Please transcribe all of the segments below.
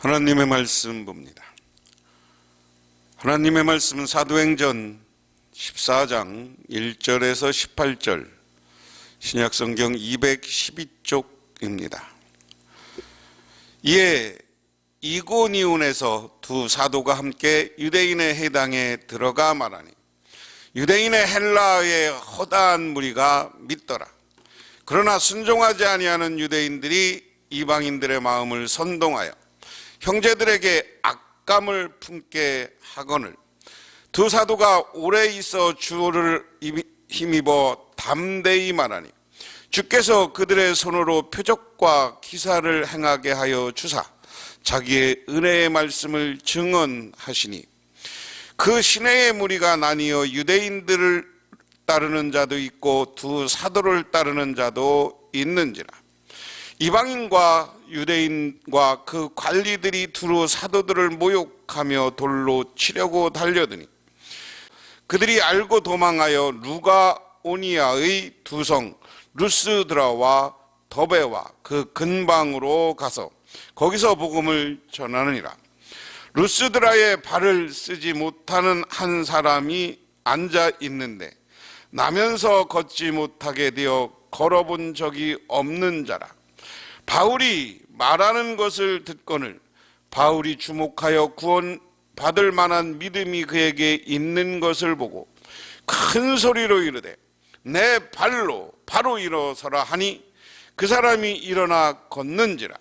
하나님의 말씀 봅니다. 하나님의 말씀은 사도행전 14장 1절에서 18절, 신약성경 212쪽입니다. 이에 이고니온에서 두 사도가 함께 유대인의 회당에 들어가 말하니 유대인의 헬라의 허다한 무리가 믿더라. 그러나 순종하지 아니하는 유대인들이 이방인들의 마음을 선동하여 형제들에게 악감을 품게 하거늘 두 사도가 오래 있어 주를 힘입어 담대히 말하니 주께서 그들의 손으로 표적과 기사를 행하게 하여 주사 자기의 은혜의 말씀을 증언하시니 그 시내의 무리가 나뉘어 유대인들을 따르는 자도 있고 두 사도를 따르는 자도 있는지라. 이방인과 유대인과 그 관리들이 두루 사도들을 모욕하며 돌로 치려고 달려드니 그들이 알고 도망하여 루가오니아의 두 성 루스드라와 더베와 그 근방으로 가서 거기서 복음을 전하느니라. 루스드라에 발을 쓰지 못하는 한 사람이 앉아 있는데 나면서 걷지 못하게 되어 걸어본 적이 없는 자라. 바울이 말하는 것을 듣거늘 바울이 주목하여 구원 받을 만한 믿음이 그에게 있는 것을 보고 큰 소리로 이르되 내 발로 바로 일어서라 하니 그 사람이 일어나 걷는지라.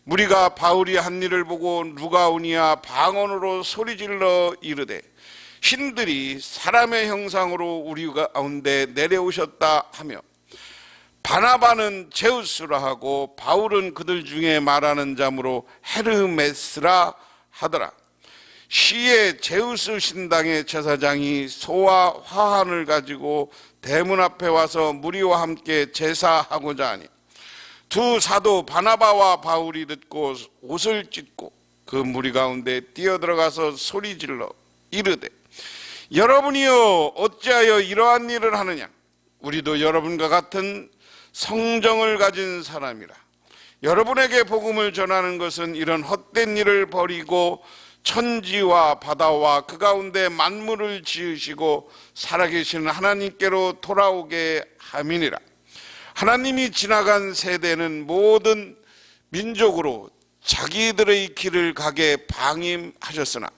무리가 바울이 한 일을 보고 루가오니아 방언으로 소리질러 이르되 신들이 사람의 형상으로 우리 가운데 내려오셨다 하며 바나바는 제우스라 하고 바울은 그들 중에 말하는 자므로 헤르메스라 하더라. 시에 제우스 신당의 제사장이 소와 화환을 가지고 대문 앞에 와서 무리와 함께 제사하고자 하니 두 사도 바나바와 바울이 듣고 옷을 찢고 그 무리 가운데 뛰어들어가서 소리질러 이르되 여러분이여 어찌하여 이러한 일을 하느냐. 우리도 여러분과 같은 성정을 가진 사람이라. 여러분에게 복음을 전하는 것은 이런 헛된 일을 버리고 천지와 바다와 그 가운데 만물을 지으시고 살아계시는 하나님께로 돌아오게 함이니라. 하나님이 지나간 세대는 모든 민족으로 자기들의 길을 가게 방임하셨으나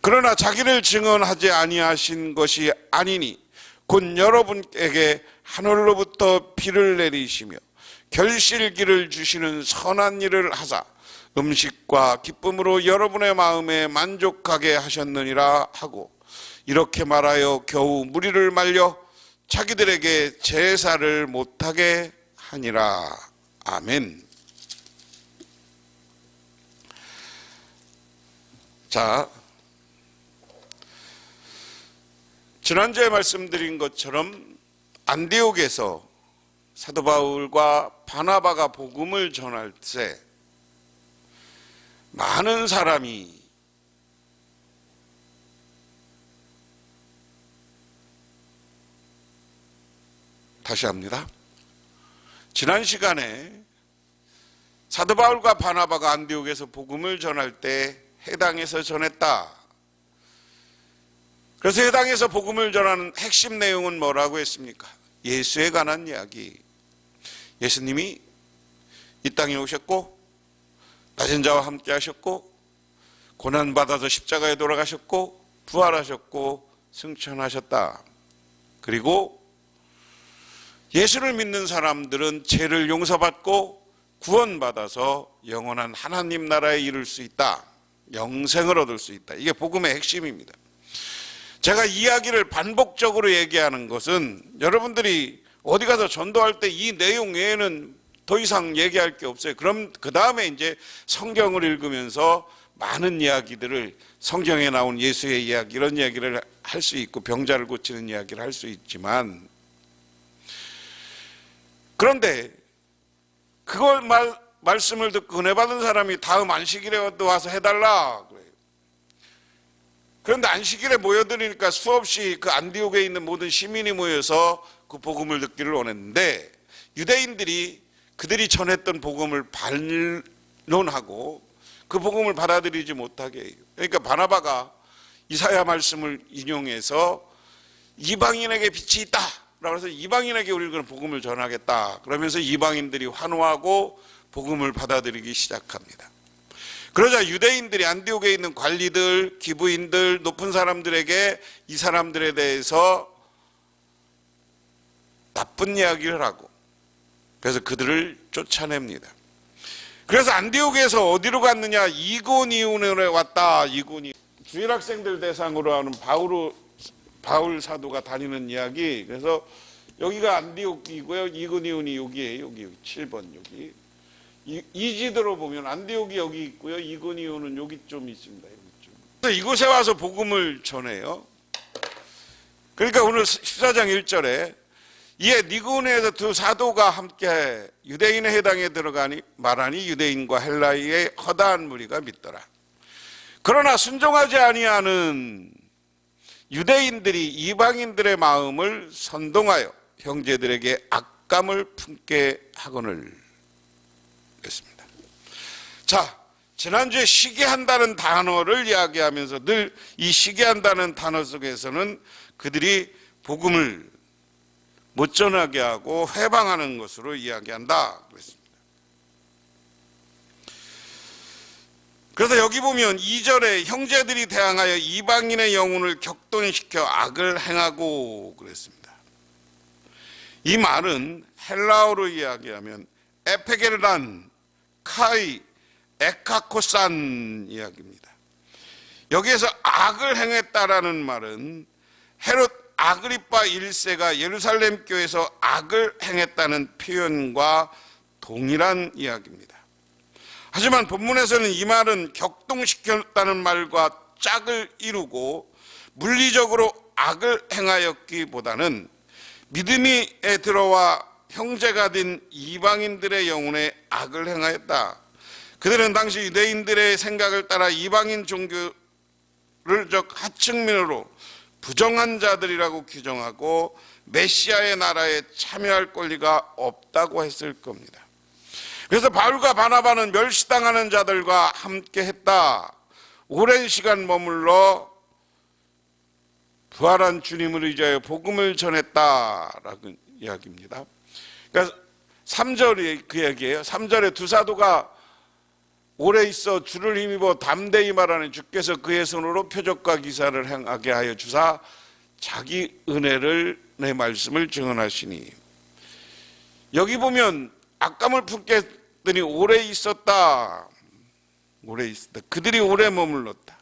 그러나 자기를 증언하지 아니하신 것이 아니니 곧 여러분에게 하늘로부터 비를 내리시며 결실기를 주시는 선한 일을 하사 음식과 기쁨으로 여러분의 마음에 만족하게 하셨느니라 하고 이렇게 말하여 겨우 무리를 말려 자기들에게 제사를 못하게 하니라. 아멘. 자, 지난주에 말씀드린 것처럼 안디옥에서 사도 바울과 바나바가 복음을 전할 때 많은 사람이 다시 합니다. 지난 시간에 사도 바울과 바나바가 안디옥에서 복음을 전할 때 해당에서 전했다. 그래서 해당에서 복음을 전하는 핵심 내용은 뭐라고 했습니까? 예수에 관한 이야기. 예수님이 이 땅에 오셨고 낮은 자와 함께 하셨고 고난받아서 십자가에 돌아가셨고 부활하셨고 승천하셨다. 그리고 예수를 믿는 사람들은 죄를 용서받고 구원받아서 영원한 하나님 나라에 이를 수 있다. 영생을 얻을 수 있다. 이게 복음의 핵심입니다. 제가 이야기를 반복적으로 얘기하는 것은 여러분들이 어디 가서 전도할 때 이 내용 외에는 더 이상 얘기할 게 없어요. 그럼 그 다음에 이제 성경을 읽으면서 많은 이야기들을 성경에 나온 예수의 이야기 이런 이야기를 할 수 있고 병자를 고치는 이야기를 할 수 있지만 그런데 그걸 말씀을 듣고 은혜 받은 사람이 다음 안식일에도 와서 해달라 그래요. 그런데 안식일에 모여드리니까 수없이 그 안디옥에 있는 모든 시민이 모여서 그 복음을 듣기를 원했는데 유대인들이 그들이 전했던 복음을 반론하고 그 복음을 받아들이지 못하게 해요. 그러니까 바나바가 이사야 말씀을 인용해서 이방인에게 빛이 있다 라고 해서 이방인에게 우리는 복음을 전하겠다 그러면서 이방인들이 환호하고 복음을 받아들이기 시작합니다. 그러자 유대인들이 안디옥에 있는 관리들, 기부인들, 높은 사람들에게 이 사람들에 대해서 나쁜 이야기를 하고 그래서 그들을 쫓아냅니다. 그래서 안디옥에서 어디로 갔느냐? 이고니온에 왔다. 이고니 주일학생들 대상으로 하는 바울 사도가 다니는 이야기. 그래서 여기가 안디옥이고요. 이고니온이 여기에요. 여기 7번 여기. 이지도로 보면 안디옥이 여기 있고요. 이고니온은 여기 좀 있습니다. 여기 좀. 그래서 이곳에 와서 복음을 전해요. 그러니까 오늘 14장 1절에 이에 니고네에서 두 사도가 함께 유대인의 해당에 들어가니 말하니 유대인과 헬라이의 허다한 무리가 믿더라. 그러나 순종하지 아니하는 유대인들이 이방인들의 마음을 선동하여 형제들에게 악감을 품게 하거늘 했습니다. 자, 지난주에 시기한다는 단어를 이야기하면서 늘 이 시기한다는 단어 속에서는 그들이 복음을 못 전하게 하고 회방하는 것으로 이야기한다 그랬습니다. 그래서 여기 보면 2절에 형제들이 대항하여 이방인의 영혼을 격동시켜 악을 행하고 그랬습니다. 이 말은 헬라어로 이야기하면 에페게르란, 카이, 에카코산 이야기입니다. 여기에서 악을 행했다라는 말은 헤롯 아그리파 1세가 예루살렘 교회에서 악을 행했다는 표현과 동일한 이야기입니다. 하지만 본문에서는 이 말은 격동시켰다는 말과 짝을 이루고 물리적으로 악을 행하였기보다는 믿음에 들어와 형제가 된 이방인들의 영혼에 악을 행하였다. 그들은 당시 유대인들의 생각을 따라 이방인 종교를 하층민으로 부정한 자들이라고 규정하고 메시아의 나라에 참여할 권리가 없다고 했을 겁니다. 그래서 바울과 바나바는 멸시당하는 자들과 함께 했다. 오랜 시간 머물러 부활한 주님을 의지하여 복음을 전했다라고 이야기입니다. 그러니까 3절이 그 얘기예요. 3절에 두 사도가 오래 있어 주를 힘입어 담대히 말하는 주께서 그의 손으로 표적과 기사를 행하게 하여 주사 자기 은혜를 내 말씀을 증언하시니. 여기 보면 악감을 품게 했더니 오래 있었다. 그들이 오래 머물렀다.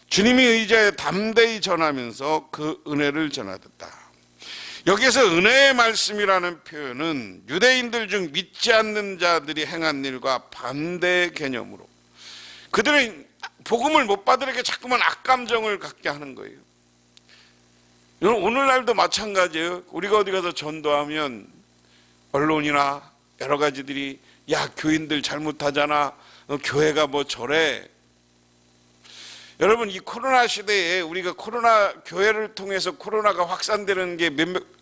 주님이 의지하여 담대히 전하면서 그 은혜를 전하였다. 여기에서 은혜의 말씀이라는 표현은 유대인들 중 믿지 않는 자들이 행한 일과 반대의 개념으로 그들은 복음을 못 받으려고 자꾸만 악감정을 갖게 하는 거예요. 오늘날도 마찬가지예요. 우리가 어디 가서 전도하면 언론이나 여러 가지들이 야 교인들 잘못하잖아. 교회가 뭐 저래. 여러분 이 코로나 시대에 우리가 코로나 교회를 통해서 코로나가 확산되는 게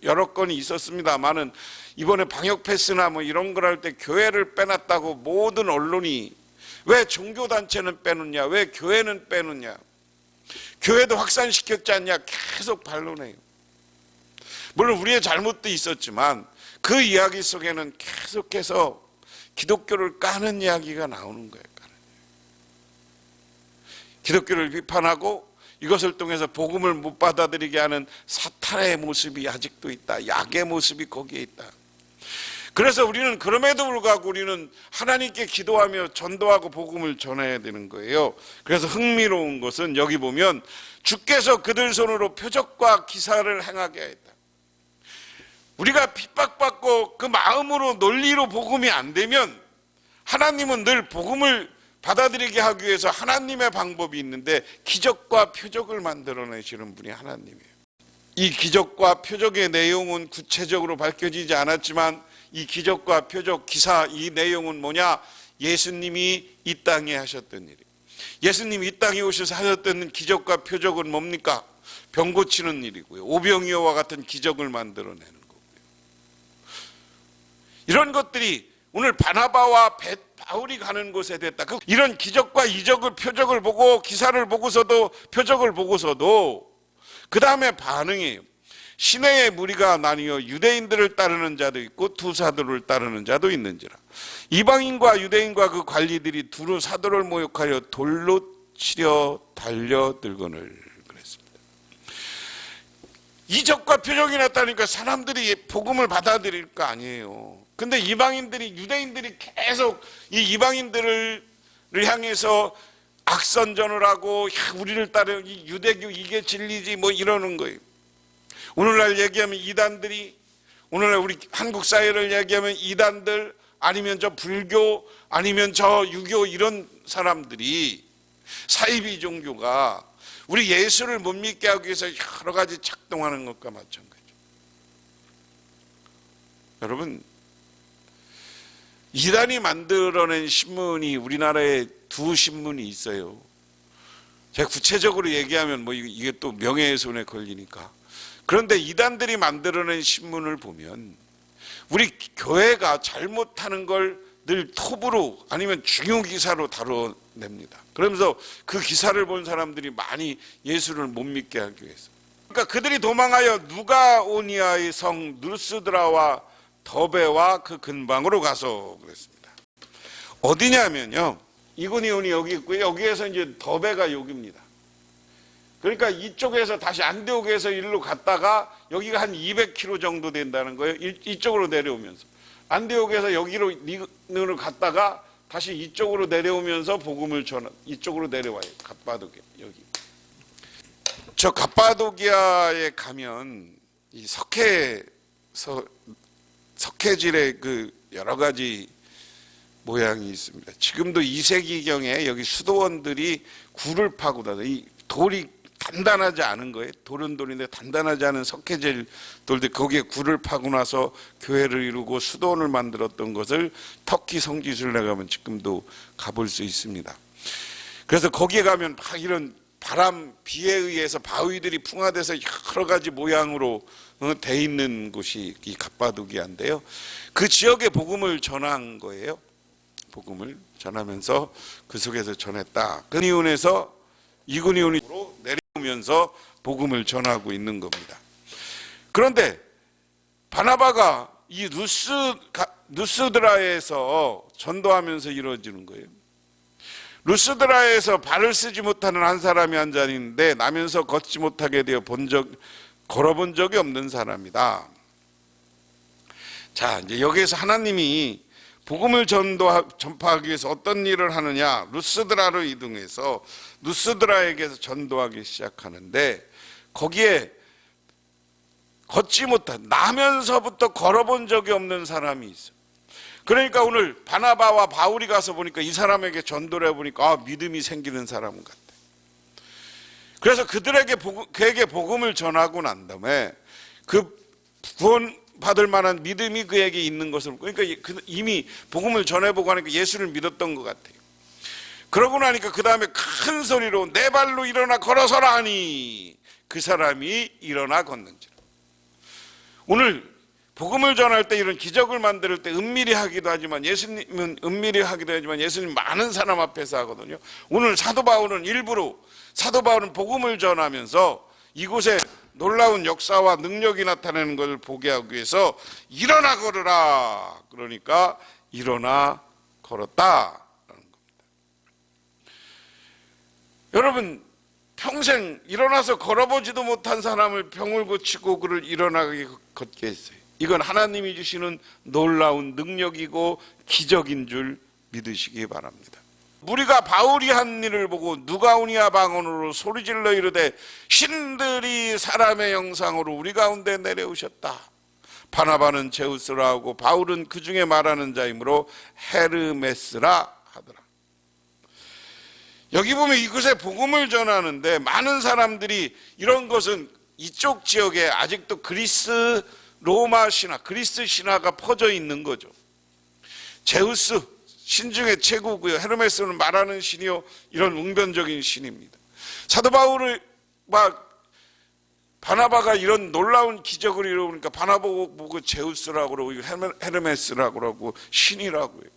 여러 건이 있었습니다만은 이번에 방역 패스나 뭐 이런 걸 할 때 교회를 빼놨다고 모든 언론이 왜 종교단체는 빼놓냐, 왜 교회는 빼놓냐, 교회도 확산시켰지 않냐 계속 반론해요. 물론 우리의 잘못도 있었지만 그 이야기 속에는 계속해서 기독교를 까는 이야기가 나오는 거예요. 기독교를 비판하고 이것을 통해서 복음을 못 받아들이게 하는 사탄의 모습이 아직도 있다. 약의 모습이 거기에 있다. 그래서 우리는 그럼에도 불구하고 우리는 하나님께 기도하며 전도하고 복음을 전해야 되는 거예요. 그래서 흥미로운 것은 여기 보면 주께서 그들 손으로 표적과 기사를 행하게 했다. 우리가 핍박받고 그 마음으로 논리로 복음이 안 되면 하나님은 늘 복음을 받아들이게 하기 위해서 하나님의 방법이 있는데 기적과 표적을 만들어내시는 분이 하나님이에요. 이 기적과 표적의 내용은 구체적으로 밝혀지지 않았지만 이 기적과 표적 기사 이 내용은 뭐냐? 예수님이 이 땅에 하셨던 일이에요. 예수님이 이 땅에 오셔서 하셨던 기적과 표적은 뭡니까? 병 고치는 일이고요. 오병이어와 같은 기적을 만들어내는 거고요. 이런 것들이 오늘 바나바와 바울이 가는 곳에 됐다. 이런 기적과 이적을 표적을 보고 기사를 보고서도 표적을 보고서도 그 다음에 반응이에요. 시내의 무리가 나뉘어 유대인들을 따르는 자도 있고 두 사도를 따르는 자도 있는지라. 이방인과 유대인과 그 관리들이 두루 사도를 모욕하여 돌로 치려 달려들거늘 그랬습니다. 이적과 표적이 났다니까 사람들이 복음을 받아들일 거 아니에요. 근데 이방인들이 유대인들이 계속 이 이방인들을 향해서 악선전을 하고 우리를 따르는 이 유대교 이게 진리지 뭐 이러는 거예요. 오늘날 얘기하면 이단들이, 오늘날 우리 한국 사회를 얘기하면 이단들, 아니면 저 불교, 아니면 저 유교 이런 사람들이, 사이비 종교가 우리 예수를 못 믿게 하기 위해서 여러 가지 작동하는 것과 마찬가지죠. 여러분, 이단이 만들어낸 신문이 우리나라에 두 신문이 있어요. 제가 구체적으로 얘기하면 뭐 이게 또 명예훼손에 걸리니까. 그런데 이단들이 만들어낸 신문을 보면 우리 교회가 잘못하는 걸 늘 톱으로 아니면 중요 기사로 다뤄냅니다. 그러면서 그 기사를 본 사람들이 많이 예수를 못 믿게 하기 위해서. 그러니까 그들이 도망하여 누가오니아의 성 누스드라와 더베와 그 근방으로 가서 그랬습니다. 어디냐면요, 이고니온이 여기 있고요, 여기에서 이제 더베가 여기입니다. 그러니까 이쪽에서 다시 안디옥에서 일로 갔다가 여기가 한 200km 정도 된다는 거예요. 이쪽으로 내려오면서 안디옥에서 여기로 리그로 갔다가 다시 이쪽으로 내려오면서 복음을 이쪽으로 내려와요. 갑바도기아 여기. 저 갑바도기아에 가면 이 석회질의 그 여러 가지 모양이 있습니다. 지금도 2세기경에 여기 수도원들이 굴을 파고 다녀. 이 돌이 단단하지 않은 거예요. 돌은 돌인데 단단하지 않은 석회질 돌들, 거기에 굴을 파고 나서 교회를 이루고 수도원을 만들었던 것을 터키 성지순례 가면 지금도 가볼 수 있습니다. 그래서 거기에 가면 막 이런 바람, 비에 의해서 바위들이 풍화돼서 여러 가지 모양으로 돼 있는 곳이 이 갑바도기아인데요. 그 지역에 복음을 전한 거예요. 복음을 전하면서 그 속에서 전했다. 그 이군에서 이군이온으로 내려오면서 복음을 전하고 있는 겁니다. 그런데 바나바가 이 루스드라에서 전도하면서 이루어지는 거예요. 루스드라에서 발을 쓰지 못하는 한 사람이 한 자리인데 나면서 걷지 못하게 되어 걸어본 적이 없는 사람이다. 자, 이제 여기에서 하나님이 복음을 전파하기 위해서 어떤 일을 하느냐, 루스드라로 이동해서 루스드라에게서 전도하기 시작하는데 거기에 걷지 못한, 나면서부터 걸어본 적이 없는 사람이 있어요. 그러니까 오늘 바나바와 바울이 가서 보니까 이 사람에게 전도를 해보니까 믿음이 생기는 사람 같아. 그래서 그에게 복음을 전하고 난 다음에 그 구원받을 만한 믿음이 그에게 있는 것을, 그러니까 이미 복음을 전해보고 하니까 예수를 믿었던 것 같아요. 그러고 나니까 그 다음에 큰 소리로 내 발로 일어나 걸어서라 하니 그 사람이 일어나 걷는지라. 오늘 복음을 전할 때 이런 기적을 만들 때 은밀히 하기도 하지만 예수님은 은밀히 하기도 하지만 예수님 많은 사람 앞에서 하거든요. 오늘 사도 바울은 복음을 전하면서 이곳에 놀라운 역사와 능력이 나타나는 것을 보게 하기 위해서 일어나 걸으라. 그러니까 일어나 걸었다라는 겁니다. 여러분, 평생 일어나서 걸어보지도 못한 사람을 병을 고치고 그를 일어나게 걷게 했어요. 이건 하나님이 주시는 놀라운 능력이고 기적인 줄 믿으시기 바랍니다. 무리가 바울이 한 일을 보고 누가오니아 방언으로 소리질러 이르되 신들이 사람의 형상으로 우리 가운데 내려오셨다. 바나바는 제우스라 하고 바울은 그 중에 말하는 자이므로 헤르메스라 하더라. 여기 보면 이곳에 복음을 전하는데 많은 사람들이 이런 것은 이쪽 지역에 아직도 그리스 로마 신화, 그리스 신화가 퍼져 있는 거죠. 제우스 신 중에 최고고요. 헤르메스는 말하는 신이요, 이런 웅변적인 신입니다. 사도 바울을 바나바가 이런 놀라운 기적을 이루니까 바나바 보고 제우스라고 그러고 헤르메스라고 그러고 신이라고 해요.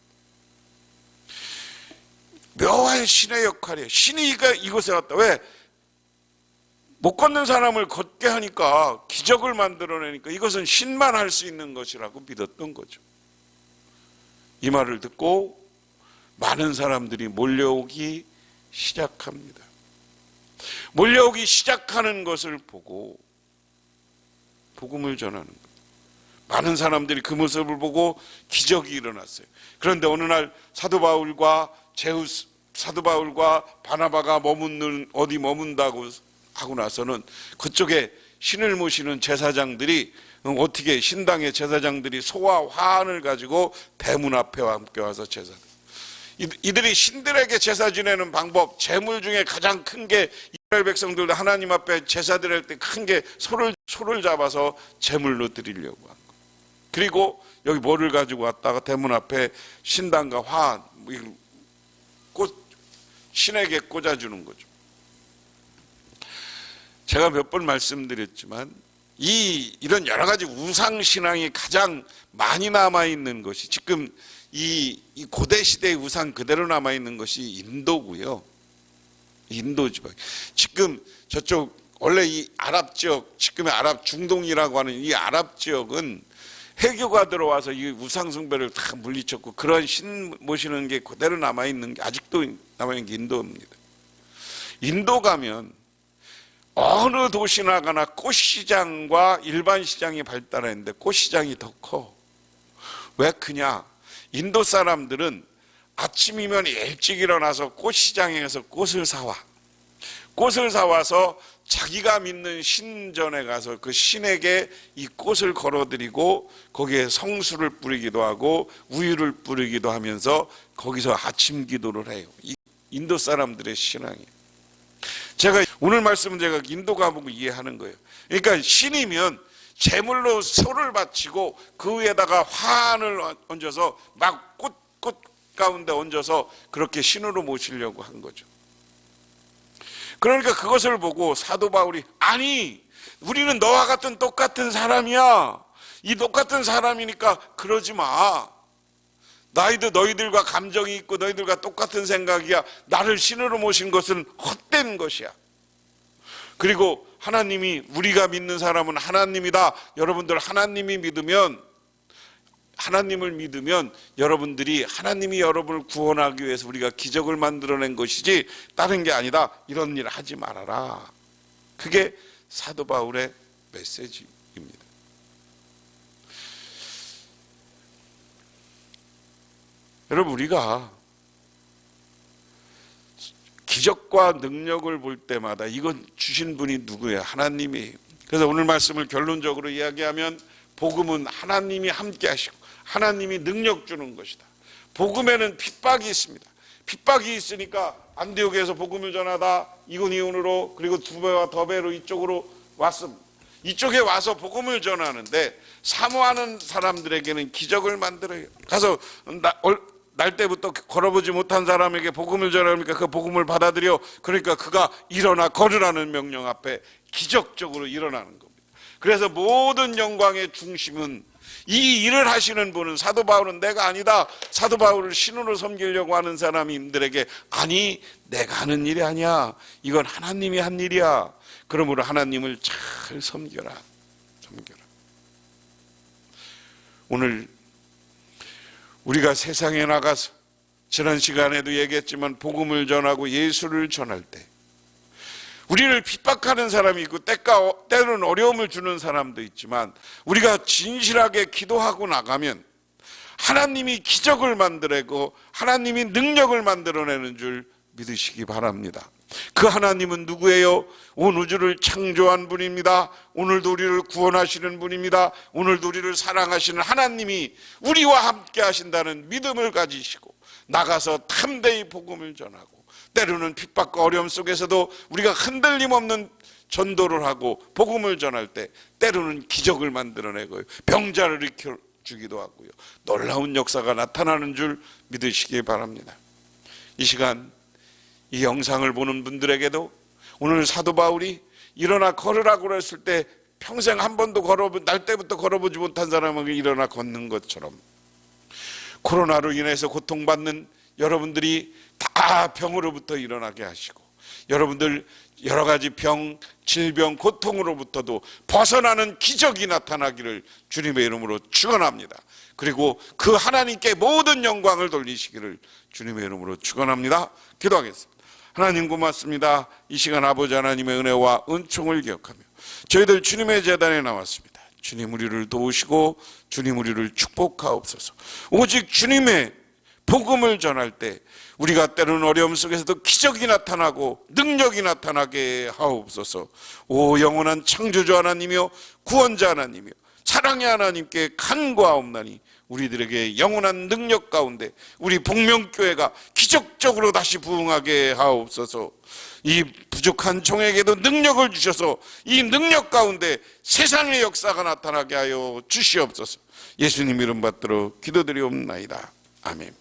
하나의 신의 역할이에요. 신이 이곳에 왔다. 왜? 못 걷는 사람을 걷게 하니까, 기적을 만들어내니까 이것은 신만 할 수 있는 것이라고 믿었던 거죠. 이 말을 듣고 많은 사람들이 몰려오기 시작합니다. 몰려오기 시작하는 것을 보고 복음을 전하는 거예요. 많은 사람들이 그 모습을 보고 기적이 일어났어요. 그런데 어느 날 사도 바울과 바나바가 어디 머문다고 하고 나서는 그쪽에 신을 모시는 제사장들이, 어떻게 신당의 제사장들이 소와 화환을 가지고 대문 앞에 함께 와서 제사, 이들이 신들에게 제사 지내는 방법, 제물 중에 가장 큰 게, 이스라엘 백성들도 하나님 앞에 제사 드릴 때 큰 게 소를 잡아서 제물로 드리려고 한 거예요. 그리고 여기 뭐를 가지고 왔다가 대문 앞에 신당과 화환, 신에게 꽂아주는 거죠. 제가 몇 번 말씀드렸지만 이런 여러 가지 우상신앙이 가장 많이 남아있는 것이, 지금 이 고대 시대의 우상 그대로 남아있는 것이 인도고요. 인도 지방. 지금 저쪽 원래 이 아랍 지역, 지금의 아랍 중동이라고 하는 이 아랍 지역은 해교가 들어와서 이 우상 숭배를 다 물리쳤고, 그런 신 모시는 게 그대로 남아있는 게, 아직도 남아있는 게 인도입니다. 인도 가면 어느 도시나 가나 꽃시장과 일반 시장이 발달했는데 꽃시장이 더 커. 왜 크냐? 인도 사람들은 아침이면 일찍 일어나서 꽃시장에서 꽃을 사와. 꽃을 사와서 자기가 믿는 신전에 가서 그 신에게 이 꽃을 걸어드리고, 거기에 성수를 뿌리기도 하고 우유를 뿌리기도 하면서 거기서 아침 기도를 해요. 이 인도 사람들의 신앙이에요. 제가 오늘 말씀은 제가 인도 가보고 이해하는 거예요. 그러니까 신이면 제물로 소를 바치고 그 위에다가 화환을 얹어서 막 꽃 가운데 얹어서 그렇게 신으로 모시려고 한 거죠. 그러니까 그것을 보고 사도 바울이, 아니, 우리는 너와 같은 똑같은 사람이야. 이 똑같은 사람이니까 그러지 마. 너희들과 감정이 있고 너희들과 똑같은 생각이야. 나를 신으로 모신 것은 헛된 것이야. 그리고 하나님이, 우리가 믿는 사람은 하나님이다. 여러분들 하나님을 믿으면 여러분들이, 하나님이 여러분을 구원하기 위해서 우리가 기적을 만들어낸 것이지 다른 게 아니다. 이런 일 하지 말아라. 그게 사도 바울의 메시지입니다. 여러분, 우리가 기적과 능력을 볼 때마다 이건 주신 분이 누구예요? 하나님이에요. 그래서 오늘 말씀을 결론적으로 이야기하면, 복음은 하나님이 함께 하시고 하나님이 능력 주는 것이다. 복음에는 핍박이 있습니다. 핍박이 있으니까 안디옥에서 복음을 전하다 이고니온으로, 그리고 두 배와 더 배로 이쪽으로 왔습니다. 이쪽에 와서 복음을 전하는데 사모하는 사람들에게는 기적을 만들어요. 가서 날 때부터 걸어보지 못한 사람에게 복음을 전하니까 그 복음을 받아들여. 그러니까 그가 일어나 걸으라는 명령 앞에 기적적으로 일어나는 겁니다. 그래서 모든 영광의 중심은, 이 일을 하시는 분은, 사도 바울은 내가 아니다. 사도 바울을 신으로 섬기려고 하는 사람들에게, 아니, 내가 하는 일이 아니야. 이건 하나님이 한 일이야. 그러므로 하나님을 잘 섬겨라. 오늘 우리가 세상에 나가서, 지난 시간에도 얘기했지만 복음을 전하고 예수를 전할 때 우리를 핍박하는 사람이 있고 때로는 어려움을 주는 사람도 있지만, 우리가 진실하게 기도하고 나가면 하나님이 기적을 만들고 하나님이 능력을 만들어내는 줄 믿으시기 바랍니다. 그 하나님은 누구예요? 온 우주를 창조한 분입니다. 오늘도 우리를 구원하시는 분입니다. 오늘도 우리를 사랑하시는 하나님이 우리와 함께 하신다는 믿음을 가지시고 나가서 탐대히 복음을 전하고, 때로는 핍박과 어려움 속에서도 우리가 흔들림 없는 전도를 하고 복음을 전할 때 때로는 기적을 만들어내고요, 병자를 일으켜주기도 하고요, 놀라운 역사가 나타나는 줄 믿으시기 바랍니다. 이 시간 이 영상을 보는 분들에게도 오늘 사도 바울이 일어나 걸으라고 했을 때 평생 한 번도 날 때부터 걸어보지 못한 사람에게 일어나 걷는 것처럼, 코로나로 인해서 고통받는 여러분들이 다 병으로부터 일어나게 하시고, 여러분들 여러 가지 병, 질병, 고통으로부터도 벗어나는 기적이 나타나기를 주님의 이름으로 축원합니다. 그리고 그 하나님께 모든 영광을 돌리시기를 주님의 이름으로 축원합니다. 기도하겠습니다. 하나님 고맙습니다. 이 시간 아버지 하나님의 은혜와 은총을 기억하며 저희들 주님의 제단에 나왔습니다. 주님 우리를 도우시고 주님 우리를 축복하옵소서. 오직 주님의 복음을 전할 때 우리가 때로는 어려움 속에서도 기적이 나타나고 능력이 나타나게 하옵소서. 오 영원한 창조주 하나님이여 구원자 하나님이여 사랑의 하나님께 간구하옵나니 우리들에게 영원한 능력 가운데 우리 복명교회가 기적적으로 다시 부흥하게 하옵소서. 이 부족한 종에게도 능력을 주셔서 이 능력 가운데 세상의 역사가 나타나게 하여 주시옵소서. 예수님 이름 받들어 기도드리옵나이다. 아멘.